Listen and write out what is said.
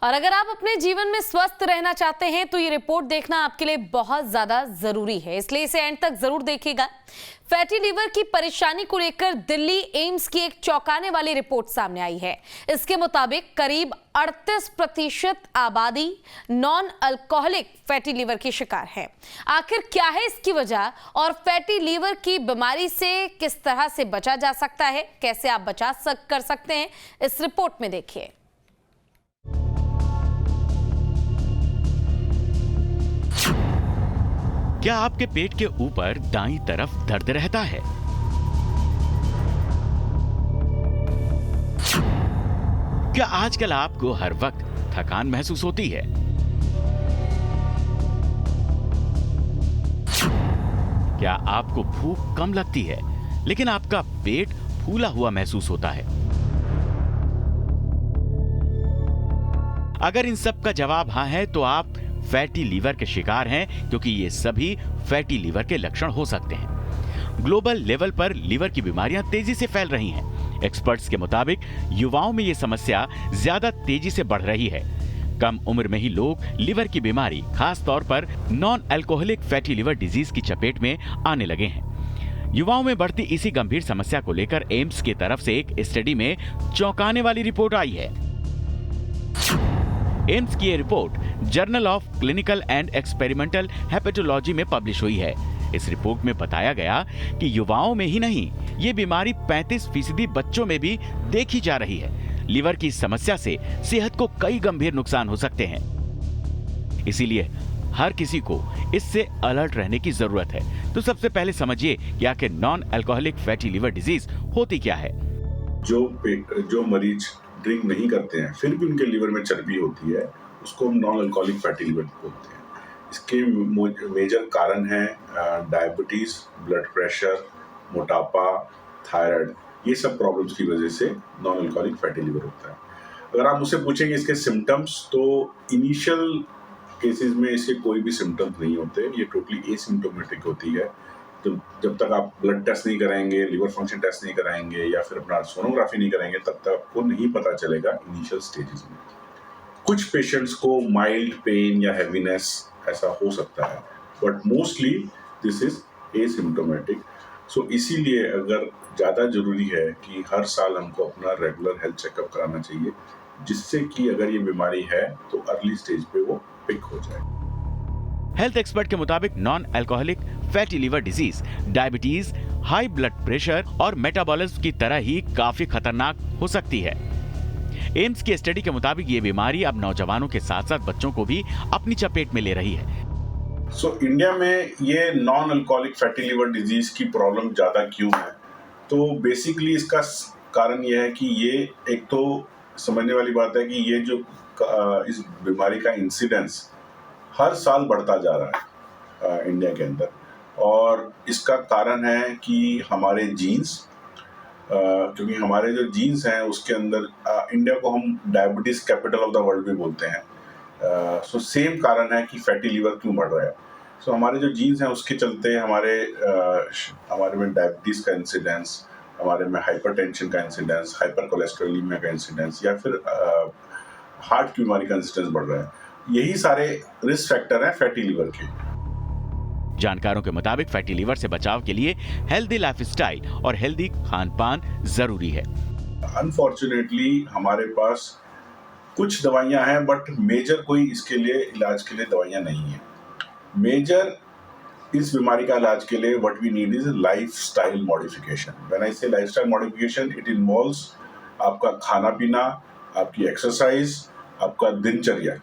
और अगर आप अपने जीवन में स्वस्थ रहना चाहते हैं तो ये रिपोर्ट देखना आपके लिए बहुत ज्यादा जरूरी है, इसलिए इसे एंड तक जरूर देखिएगा। फैटी लीवर की परेशानी को लेकर दिल्ली एम्स की एक चौंकाने वाली रिपोर्ट सामने आई है। इसके मुताबिक करीब 38% आबादी नॉन अल्कोहलिक फैटी लीवर की शिकार है। आखिर क्या है इसकी वजह और फैटी लीवर की बीमारी से किस तरह से बचा जा सकता है, कैसे आप कर सकते हैं, इस रिपोर्ट में देखिए। क्या आपके पेट के ऊपर दाईं तरफ दर्द रहता है? क्या आजकल आपको हर वक्त थकान महसूस होती है? क्या आपको भूख कम लगती है लेकिन आपका पेट फूला हुआ महसूस होता है? अगर इन सब का जवाब हाँ है तो आप फैटी लीवर के शिकार हैं, क्योंकि ये सभी फैटी लीवर के लक्षण हो सकते हैं। ग्लोबल लेवल पर लीवर की बीमारियां तेजी से फैल रही हैं। एक्सपर्ट्स के मुताबिक युवाओं में ये समस्या ज्यादा तेजी से बढ़ रही है। कम उम्र में ही लोग लीवर की बीमारी, खास तौर पर non alcoholic fatty liver disease की चपेट में आने लगे हैं। युवाओं में बढ़ती इसी गंभीर समस्या को लेकर एम्स की तरफ से एक स्टडी में चौंकाने वाली रिपोर्ट आई है। एम्स की ये report journal of clinical and experimental hepatology में पब्लिश हुई है। इस रिपोर्ट में बताया गया कि युवाओं में ही नहीं, ये बीमारी 35% बच्चों में भी देखी जा रही है। लीवर की समस्या से सेहत को कई गंभीर नुकसान हो सकते हैं, इसीलिए हर किसी को इससे अलर्ट रहने की जरूरत है। तो सबसे पहले समझिए कि आखिर non alcoholic fatty liver disease होती क्या है। जो मरीज ड्रिंक नहीं करते हैं फिर भी उनके लीवर में चर्बी होती है, उसको हम नॉन अल्कोहलिक फैटी लीवर बोलते हैं। इसके मेजर कारण हैं डायबिटीज, ब्लड प्रेशर, मोटापा, थायराइड। ये सब प्रॉब्लम्स की वजह से नॉन अल्कोहलिक फैटी लीवर होता है। अगर आप मुझसे पूछेंगे इसके सिम्टम्स, तो इनिशियल केसेस में इसके कोई भी सिम्टम्स नहीं होते, ये टोटली एसिम्प्टोमेटिक होती है। तो जब तक आप ब्लड टेस्ट नहीं कराएंगे, लिवर फंक्शन टेस्ट नहीं कराएंगे या फिर अपना सोनोग्राफी नहीं कराएंगे, तब तक आपको नहीं पता चलेगा इनिशियल स्टेजेस में। कुछ पेशेंट्स को माइल्ड पेन या हैवीनेस ऐसा हो सकता है, but mostly this is asymptomatic. So इसीलिए अगर ज़्यादा जरूरी है कि हर साल हमको अपना रेगुलर हेल्थ चेकअप कराना चाहिए, जिससे कि अगर ये बीमारी है तो अर्ली स्टेज पे वो पिक हो जाए। हेल्थ एक्सपर्ट के मुताबिक non alcoholic fatty liver disease diabetes, high blood pressure और मेटाबॉलिज्म की तरह ही काफी खतरनाक हो सकती है। एम्स की स्टडी के मुताबिक ये बीमारी अब नौजवानों के साथ साथ बच्चों को भी अपनी चपेट में ले रही है। इंडिया में ये non alcoholic fatty liver disease की प्रॉब्लम ज़्यादा क्यों है? तो बेसिकली इसका कारण ये है कि ये एक तो समझने वाली बात है कि ये जो इस बीमारी का इंसिडेंस हर साल बढ़ता जा रहा है इंडिया के अंदर, और इसका कारण है कि हमारे जीन्स, क्योंकि हमारे जो जीन्स हैं उसके अंदर इंडिया को हम diabetes capital of the world भी बोलते हैं। सेम कारण है कि फैटी लीवर क्यों बढ़ रहा है। हमारे जो जीन्स हैं उसके चलते हमारे में डायबिटीज का इंसिडेंस, हमारे में हाइपरटेंशन का इंसिडेंस, हाइपर कोलेस्ट्रोलीमिया का इंसिडेंस या फिर हार्ट की बीमारी का इंसिडेंस बढ़ रहा है। यही सारे रिस्क फैक्टर हैं फैटी लीवर के। जानकारों के मुताबिक फैटी लीवर से बचाव के लिए हेल्दी लाइफस्टाइल और हेल्दी खान-पान जरूरी है। अनफॉर्चुनेटली हमारे पास कुछ दवाइयां हैं, बट मेजर कोई इसके लिए इलाज के लिए दवाइयां नहीं है। मेजर इस बीमारी का इलाज के लिए what we need is lifestyle modification. When I say lifestyle modification, it involves आपका खाना पीना, आपकी एक्सरसाइज, आपका दिनचर्या।